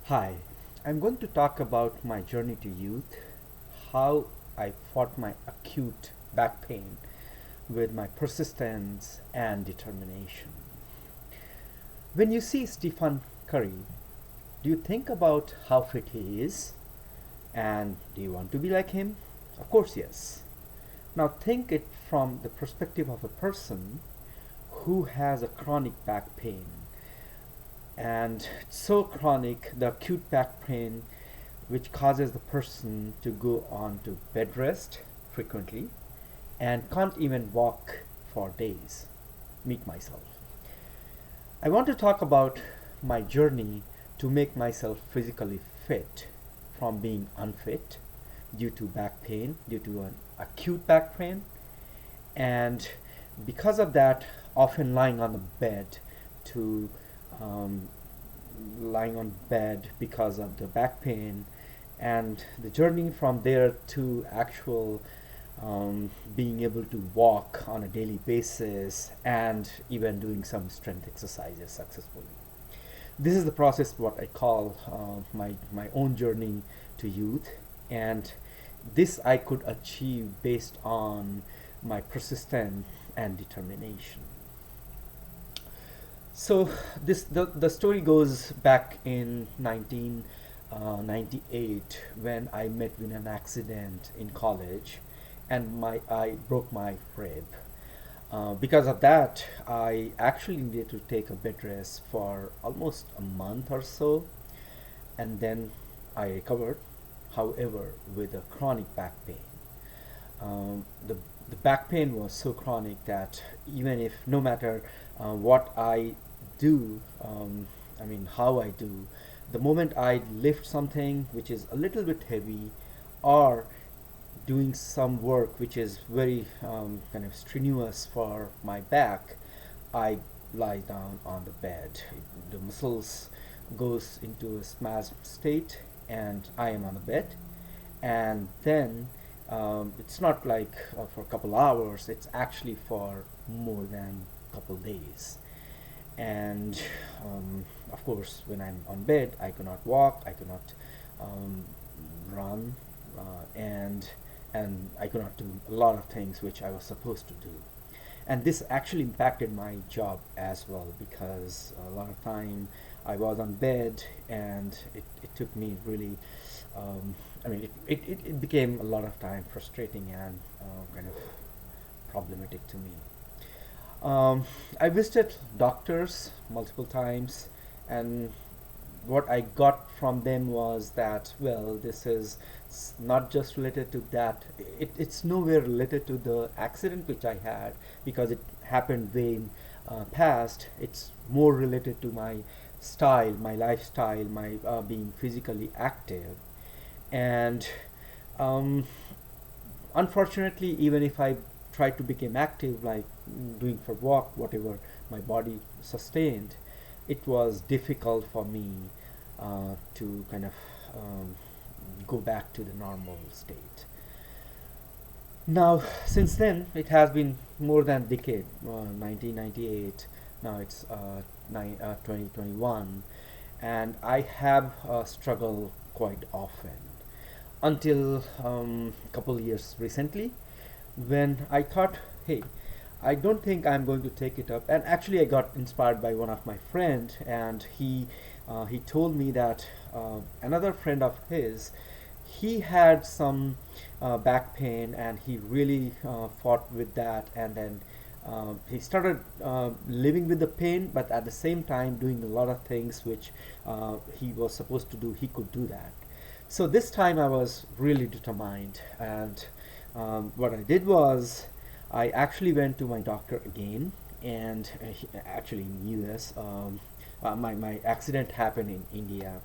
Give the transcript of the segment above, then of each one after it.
Hi, I'm going to talk about my journey to youth, how I fought my acute back pain with my persistence and determination. When you see Stephen Curry, do you think about how fit he is? And do you want to be like him? Of course, yes. Now think it from the perspective of a person who has a chronic back pain, and it's so chronic, the acute back pain, which causes the person to go on to bed rest frequently and can't even walk for days. Meet myself. I want to talk about my journey to make myself physically fit from being unfit due to back pain, due to an acute back pain, and because of that, often lying on the bed to um, lying on bed because of the back pain, and the journey from there to actual being able to walk on a daily basis and even doing some strength exercises successfully. This is the process what I call my own journey to youth, and this I could achieve based on my persistence and determination. So the story goes back in 1998 when I met with an accident in college, and my I broke my rib. Because of that, I actually needed to take a bed rest for almost a month or so, and then I recovered. However, with a chronic back pain, the back pain was so chronic that even if no matter what I do, I mean how I do, the moment I lift something which is a little bit heavy, or doing some work which is very kind of strenuous for my back, I lie down on the bed. The muscles goes into a spasm state, and I am on the bed, and then it's not like for a couple hours. It's actually for more than a couple days, and of course, when I'm on bed, I cannot walk, I cannot um, run, and I cannot do a lot of things which I was supposed to do. And this actually impacted my job as well, because a lot of time I was on bed, and it took me really I mean it became a lot of time frustrating and kind of problematic to me. I visited doctors multiple times, and what I got from them was that, well, this is not just related to that. It's nowhere related to the accident which I had, because it happened way in past. It's more related to my style, my lifestyle, my being physically active, and um, unfortunately, even if I try to become active, like doing for walk, whatever my body sustained, it was difficult for me to kind of um, go back to the normal state. Now, since then, it has been more than a decade, 1998. Now it's 2021, and I have struggled quite often until a couple years recently, when I thought, hey, I don't think I'm going to take it up. And actually, I got inspired by one of my friend, and he told me that another friend of his, he had some back pain, and he really fought with that, and then he started living with the pain, but at the same time doing a lot of things which he was supposed to do. He could do that. So this time I was really determined, and what I did was I actually went to my doctor again, and actually in US. My accident happened in India,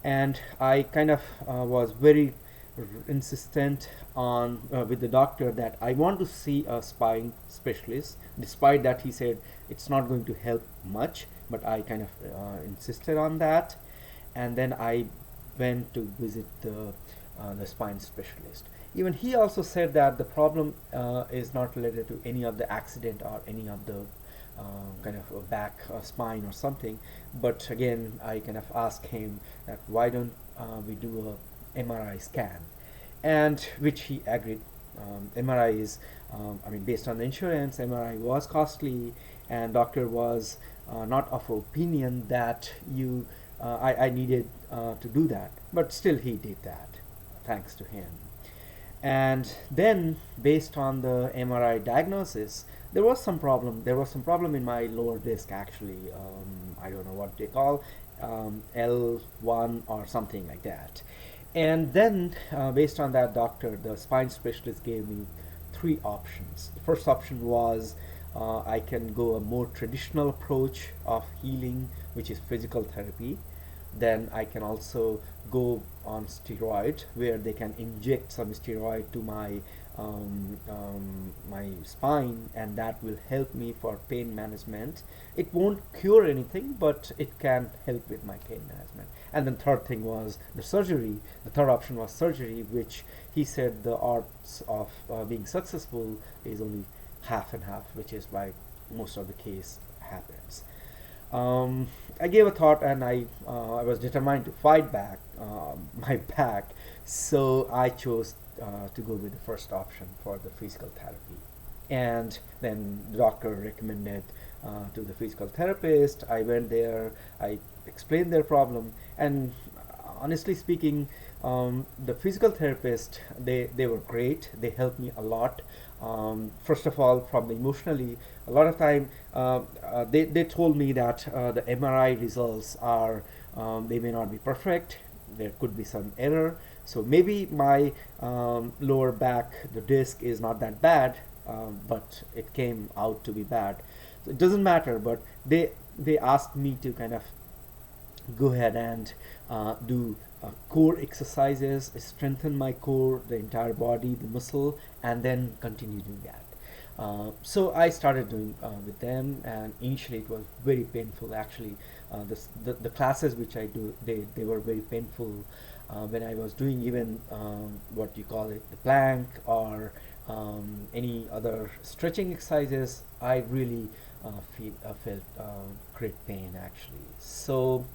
and I kind of was very insistent on with the doctor that I want to see a spine specialist. Despite that, he said it's not going to help much, but I kind of insisted on that, and then I went to visit the spine specialist. Even he also said that the problem is not related to any of the accident or any of the kind of a back spine or something. But again, I kind of asked him that why don't we do a MRI scan, and which he agreed. MRI is, I mean, based on the insurance, MRI was costly, and doctor was not of opinion that I needed to do that, but still he did that, thanks to him. And then, based on the MRI diagnosis, there was some problem in my lower disc actually. I don't know what they call, L1 or something like that. And then, based on that, doctor, the spine specialist, gave me three options. The first option was I can go a more traditional approach of healing, which is physical therapy. Then I can also go on steroid, where they can inject some steroid to my spine, and that will help me for pain management. It won't cure anything, but it can help with my pain management. And then third thing was the surgery. The third option was surgery, which he said the odds of being successful is only half and half, which is why most of the case happens. I gave a thought, and I was determined to fight back my back, so I chose to go with the first option for the physical therapy. And then the doctor recommended to the physical therapist. I went there, I explained their problem, and honestly speaking, the physical therapist, they were great. They helped me a lot. First of all, from emotionally, a lot of time they told me that the MRI results are, they may not be perfect. There could be some error. So maybe my lower back, the disc is not that bad, but it came out to be bad. So it doesn't matter. But they asked me to kind of go ahead and do core exercises, strengthen my core, the entire body, the muscle, and then continue doing that. So I started doing with them, and initially it was very painful. Actually, the classes which I do, they were very painful. When I was doing even what you call it, the plank or any other stretching exercises, I really felt great pain actually. So,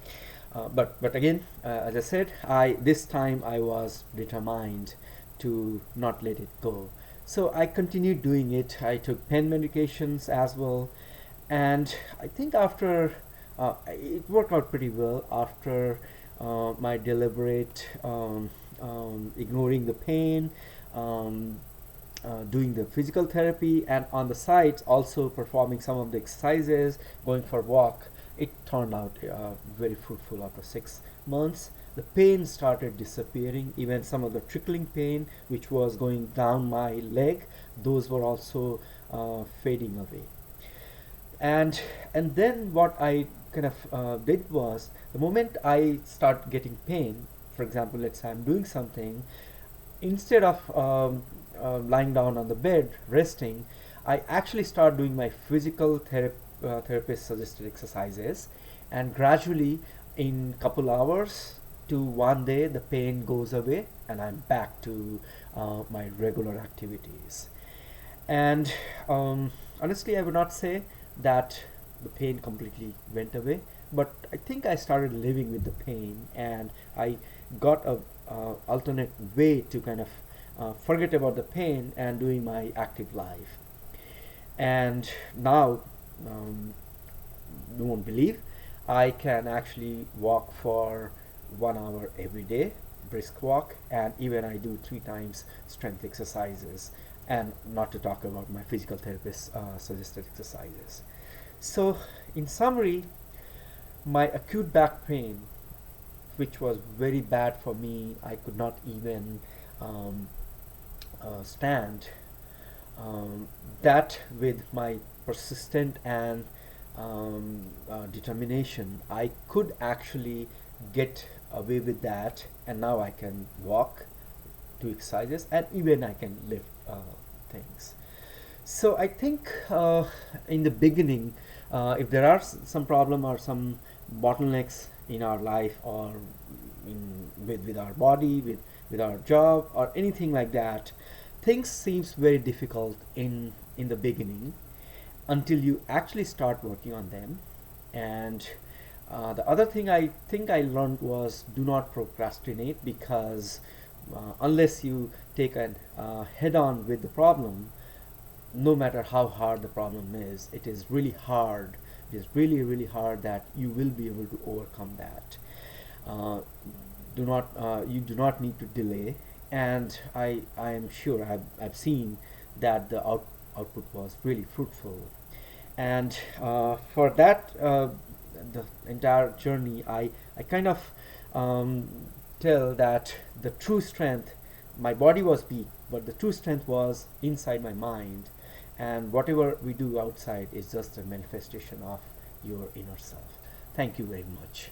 but again, as I said, I this time I was determined to not let it go. So I continued doing it. I took pain medications as well, and I think after it worked out pretty well after my deliberate ignoring the pain, um, doing the physical therapy, and on the sides also performing some of the exercises, going for walk. It turned out very fruitful. After 6 months, the pain started disappearing. Even some of the trickling pain which was going down my leg, those were also fading away. And then what I kind of did was, the moment I start getting pain, for example, let's say I'm doing something, instead of lying down on the bed resting, I actually start doing my physical therapist suggested exercises, and gradually, in couple hours to one day, the pain goes away, and I'm back to my regular activities. And honestly, I would not say that the pain completely went away, but I think I started living with the pain, and I got a alternate way to kind of forget about the pain and doing my active life. And now, um, you won't believe, I can actually walk for 1 hour every day, brisk walk, and even I do 3 times strength exercises, and not to talk about my physical therapist suggested exercises. So, in summary, my acute back pain, which was very bad for me, I could not even um, stand. Um, that with my persistent and determination, I could actually get away with that, and now I can walk, do exercises, and even I can lift things. So I think in the beginning, if there are some problem or some bottlenecks in our life, or with our body, with our job or anything like that, things seems very difficult in the beginning. until you actually start working on them. And the other thing I think I learned was do not procrastinate, because unless you take a head on with the problem, no matter how hard the problem is, it is really hard. It is really, really hard that you will be able to overcome that. Uh, you do not need to delay, and I am sure I've seen that the output was really fruitful. And for that, the entire journey, I kind of um, tell that the true strength, my body was weak, but the true strength was inside my mind, and whatever we do outside is just a manifestation of your inner self. Thank you very much.